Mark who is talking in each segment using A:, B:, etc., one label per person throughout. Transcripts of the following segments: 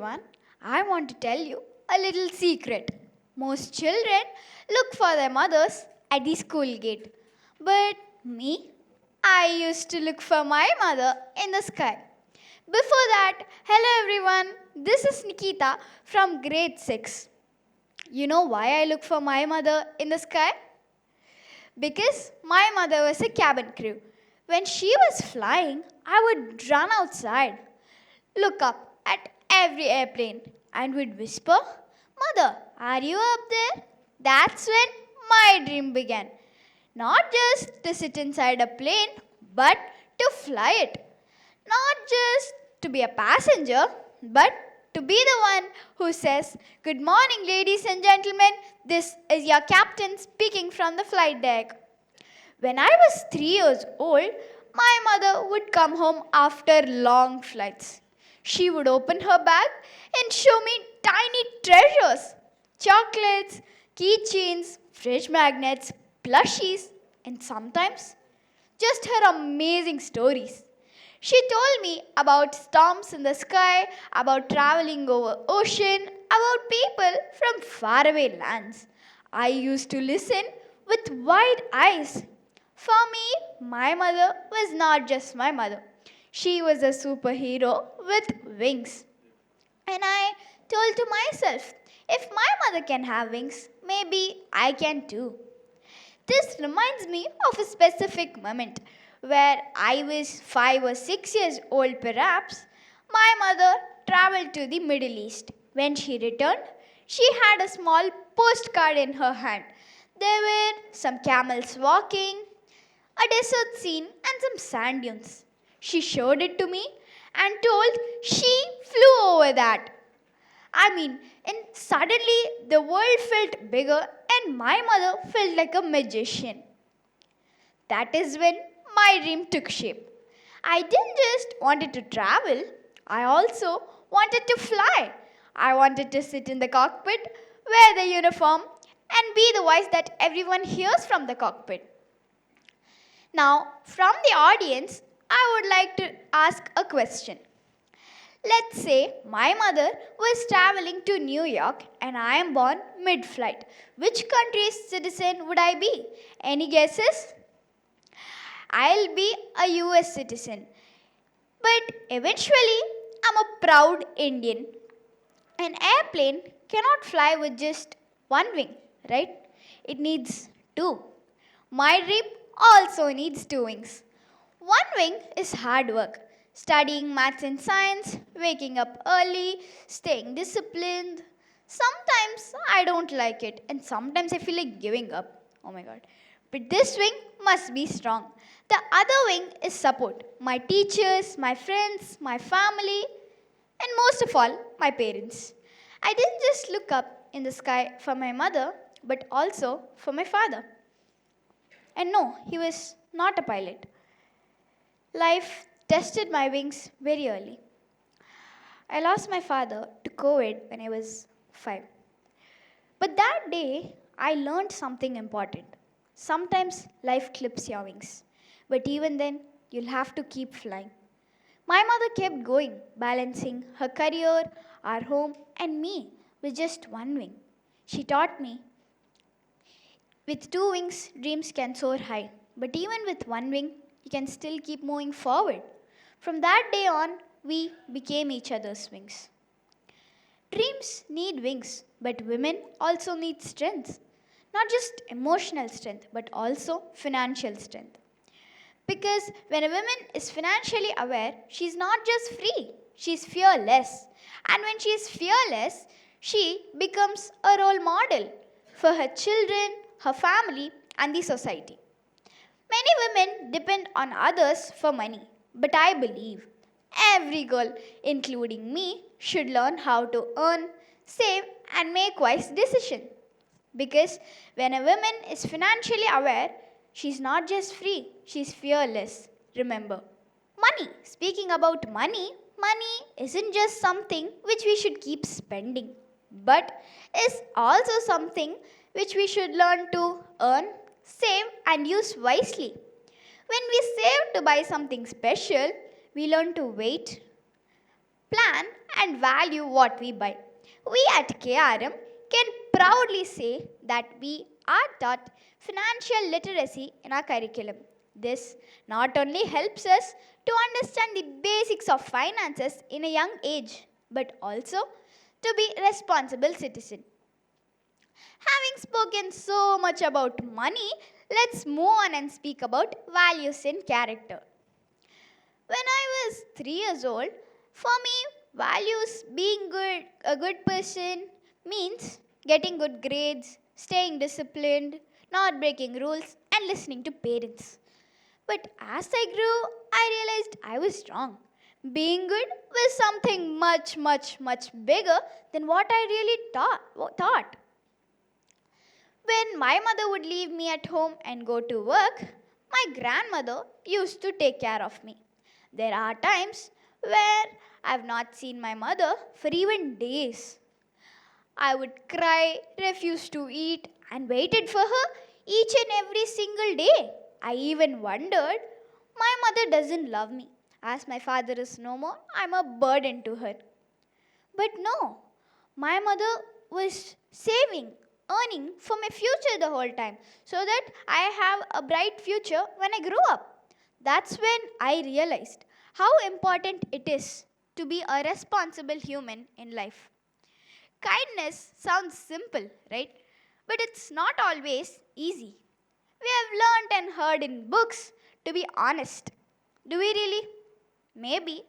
A: everyone. I want to tell you a little secret. Most children look for their mothers at the school gate. But me, I used to look for my mother in the sky. Before that, hello everyone. This is Nikitha from grade 6. You know why I look for my mother in the sky? Because my mother was a cabin crew. When she was flying, I would run outside, look up at every airplane, and would whisper, "Mother, are you up there?" That's when my dream began. Not just to sit inside a plane, but to fly it. Not just to be a passenger, but to be the one who says, "Good morning, ladies and gentlemen. This is your captain speaking from the flight deck." When I was 3 years old, my mother would come home after long flights. She would open her bag and show me tiny treasures: chocolates, keychains, fridge magnets, plushies, and sometimes just her amazing stories. She told me about storms in the sky, about traveling over ocean, about people from faraway lands. I used to listen with wide eyes. For me, my mother was not just my mother. She was a superhero with wings. And I told to myself, if my mother can have wings, maybe I can too. This reminds me of a specific moment where I was 5 or 6 years old perhaps. My mother traveled to the Middle East. When she returned, she had a small postcard in her hand. There were some camels walking, a desert scene, and some sand dunes. She showed it to me and told she flew over that. And suddenly the world felt bigger and my mother felt like a magician. That is when my dream took shape. I didn't just wanted to travel, I also wanted to fly. I wanted to sit in the cockpit, wear the uniform, and be the voice that everyone hears from the cockpit. Now, from the audience, I would like to ask a question. Let's say my mother was traveling to New York and I am born mid-flight. Which country's citizen would I be? Any guesses? I'll be a US citizen. But eventually, I'm a proud Indian. An airplane cannot fly with just one wing, right? It needs two. My dream also needs two wings. One wing is hard work, studying maths and science, waking up early, staying disciplined. Sometimes I don't like it, and sometimes I feel like giving up. Oh my god. But this wing must be strong. The other wing is support: my teachers, my friends, my family, and most of all, my parents. I didn't just look up in the sky for my mother, but also for my father. And no, he was not a pilot. Life tested my wings very early. I lost my father to COVID when I was 5. But that day, I learned something important. Sometimes life clips your wings, but even then, you'll have to keep flying. My mother kept going, balancing her career, our home, and me with just one wing. She taught me with two wings, dreams can soar high, but even with one wing, you can still keep moving forward. From that day on, we became each other's wings. Dreams need wings, but women also need strength. Not just emotional strength, but also financial strength. Because when a woman is financially aware, she's not just free, she's fearless. And when she is fearless, she becomes a role model for her children, her family, and the society. Many women depend on others for money, but I believe every girl, including me, should learn how to earn, save, and make wise decisions. Because when a woman is financially aware, she's not just free, she's fearless. Remember, money. Speaking about money, money isn't just something which we should keep spending, but is also something which we should learn to earn, save, and use wisely. When we save to buy something special, we learn to wait, plan, and value what we buy. We at KRM can proudly say that we are taught financial literacy in our curriculum. This not only helps us to understand the basics of finances in a young age, but also to be responsible citizen. Having spoken so much about money, let's move on and speak about values and character. When I was 3 years old, for me, values being a good person means getting good grades, staying disciplined, not breaking rules, and listening to parents. But as I grew, I realized I was wrong. Being good was something much bigger than what I really thought. When my mother would leave me at home and go to work, my grandmother used to take care of me. There are times where I have not seen my mother for even days. I would cry, refuse to eat, and waited for her each and every single day. I even wondered, my mother doesn't love me. As my father is no more, I'm a burden to her. But no, my mother was saving, earning for my future the whole time so that I have a bright future when I grow up. That's when I realized how important it is to be a responsible human in life. Kindness sounds simple, right? But it's not always easy. We have learned and heard in books to be honest. Do we really? Maybe.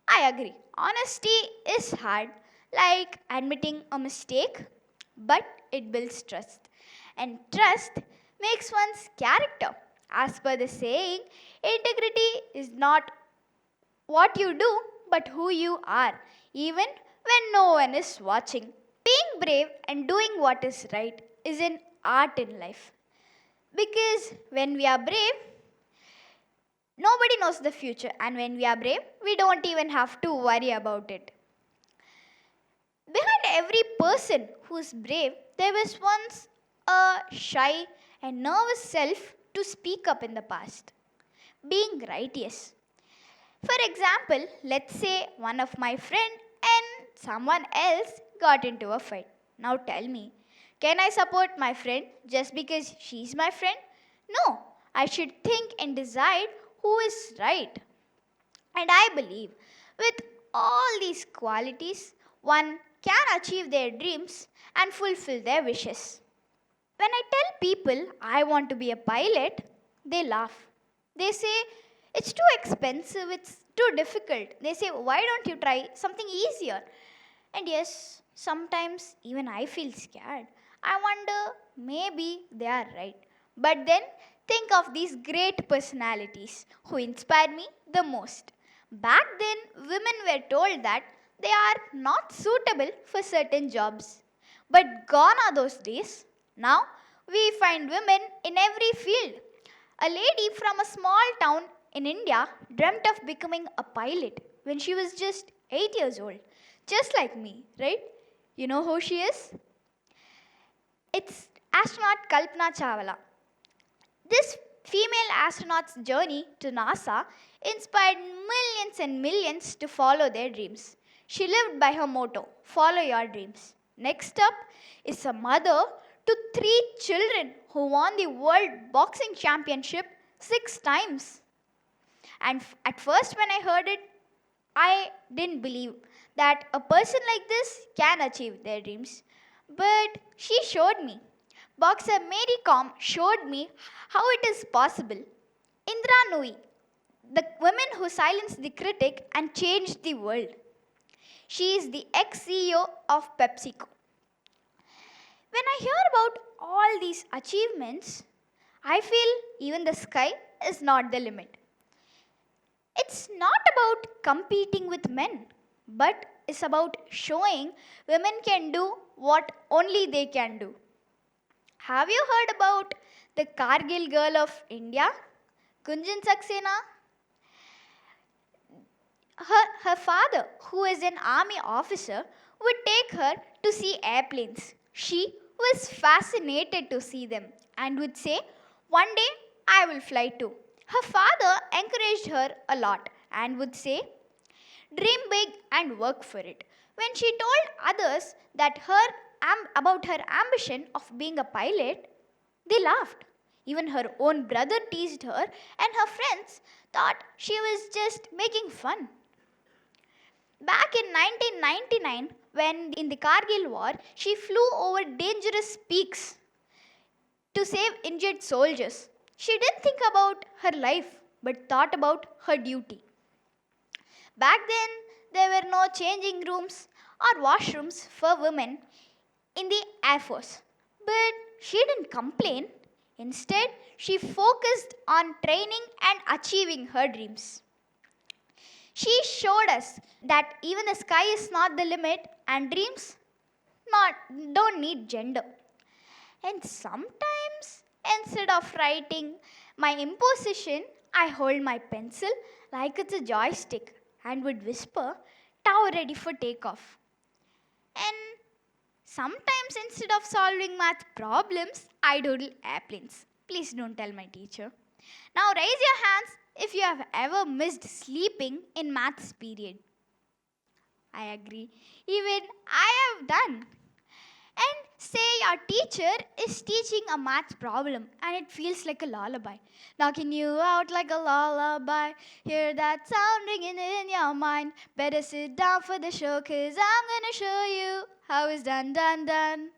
A: I agree. Honesty is hard, like admitting a mistake, but it builds trust. And trust makes one's character. As per the saying, integrity is not what you do, but who you are, even when no one is watching. Being brave and doing what is right is an art in life. Because when we are brave, nobody knows the future, and when we are brave, we don't even have to worry about it. Behind every person who's brave, there was once a shy and nervous self to speak up in the past. Being right, yes. For example, let's say one of my friend and someone else got into a fight. Now tell me, can I support my friend just because she's my friend? No, I should think and decide who is right. And I believe with all these qualities, one can achieve their dreams and fulfill their wishes. When I tell people I want to be a pilot, they laugh. They say, it's too expensive, it's too difficult. They say, why don't you try something easier? And yes, sometimes even I feel scared. I wonder, maybe they are right. But then think of these great personalities who inspire me the most. Back then, women were told that they are not suitable for certain jobs. But gone are those days. Now, we find women in every field. A lady from a small town in India dreamt of becoming a pilot when she was just 8 years old. Just like me, right? You know who she is? It's astronaut Kalpana Chawla. This female astronaut's journey to NASA inspired millions and millions to follow their dreams. She lived by her motto, follow your dreams. Next up is a mother to 3 children who won the World Boxing Championship 6 times. And at first when I heard it, I didn't believe that a person like this can achieve their dreams. But she showed me. Boxer Mary Kom showed me how it is possible. Indra Nooyi, the woman who silenced the critic and changed the world. She is the ex-CEO of PepsiCo. When I hear about all these achievements, I feel even the sky is not the limit. It's not about competing with men, but it's about showing women can do what only they can do. Have you heard about the Kargil girl of India, Gunjan Saxena? Her father, who is an army officer, would take her to see airplanes. She was fascinated to see them and would say, one day I will fly too. Her father encouraged her a lot and would say, dream big and work for it. When she told others that about her ambition of being a pilot, they laughed. Even her own brother teased her, and her friends thought she was just making fun. Back in 1999, when in the Kargil war, she flew over dangerous peaks to save injured soldiers. She didn't think about her life, but thought about her duty. Back then, there were no changing rooms or washrooms for women in the Air Force. But she didn't complain. Instead, she focused on training and achieving her dreams. She showed us that even the sky is not the limit and dreams don't need gender. And sometimes, instead of writing my imposition, I hold my pencil like it's a joystick and would whisper, "Tower ready for takeoff." And sometimes, instead of solving math problems, I doodle airplanes. Please don't tell my teacher. Now, raise your hands if you have ever missed sleeping in maths period. I agree. Even I have done. And say your teacher is teaching a math problem and it feels like a lullaby, knocking you out like a lullaby. Hear that sound ringing in your mind. Better sit down for the show, 'cause I'm gonna show you how it's done, done, done.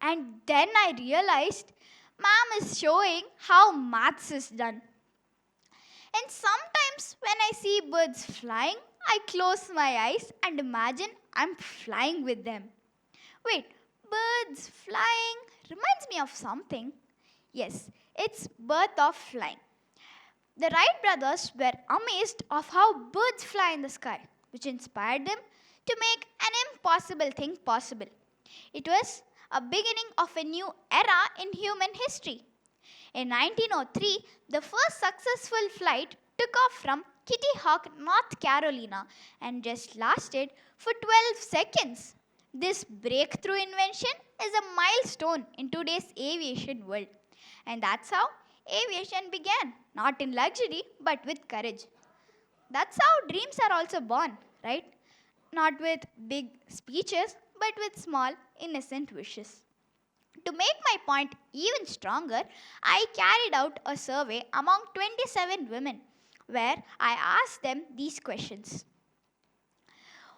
A: And then I realized ma'am is showing how maths is done. And sometimes when I see birds flying, I close my eyes and imagine I'm flying with them. Wait, birds flying reminds me of something. Yes, it's birth of flying. The Wright brothers were amazed of how birds fly in the sky, which inspired them to make an impossible thing possible. It was a beginning of a new era in human history. In 1903, the first successful flight took off from Kitty Hawk, North Carolina, and just lasted for 12 seconds. This breakthrough invention is a milestone in today's aviation world. And that's how aviation began, not in luxury, but with courage. That's how dreams are also born, right? Not with big speeches, but with small, innocent wishes. To make my point even stronger, I carried out a survey among 27 women where I asked them these questions.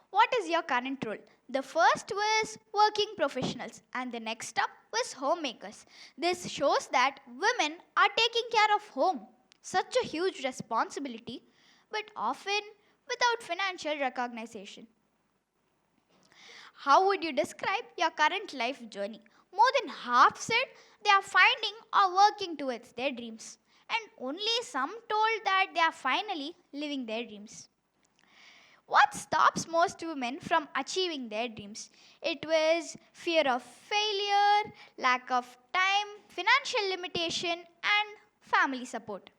A: What is your current role? The first was working professionals, and the next up was homemakers. This shows that women are taking care of home, such a huge responsibility, but often without financial recognition. How would you describe your current life journey? More than half said they are finding or working towards their dreams, and only some told that they are finally living their dreams. What stops most women from achieving their dreams? It was fear of failure, lack of time, financial limitation, and family support.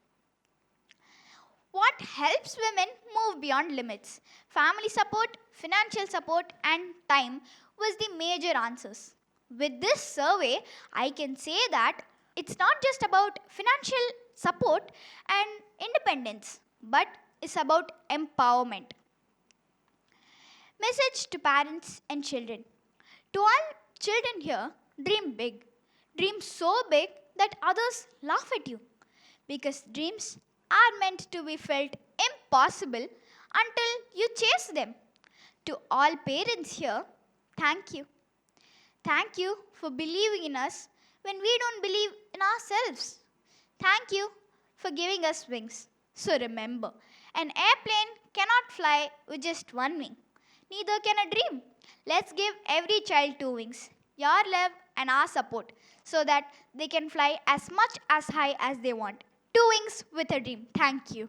A: What helps women move beyond limits? Family support, financial support, and time was the major answers. With this survey, I can say that it's not just about financial support and independence, but it's about empowerment. Message to parents and children. To all children here, dream big. Dream so big that others laugh at you. Because dreams are meant to be felt impossible until you chase them. To all parents here, thank you. Thank you for believing in us when we don't believe in ourselves. Thank you for giving us wings. So remember, an airplane cannot fly with just one wing. Neither can a dream. Let's give every child two wings, your love and our support, so that they can fly as much as high as they want. Two wings with a dream. Thank you.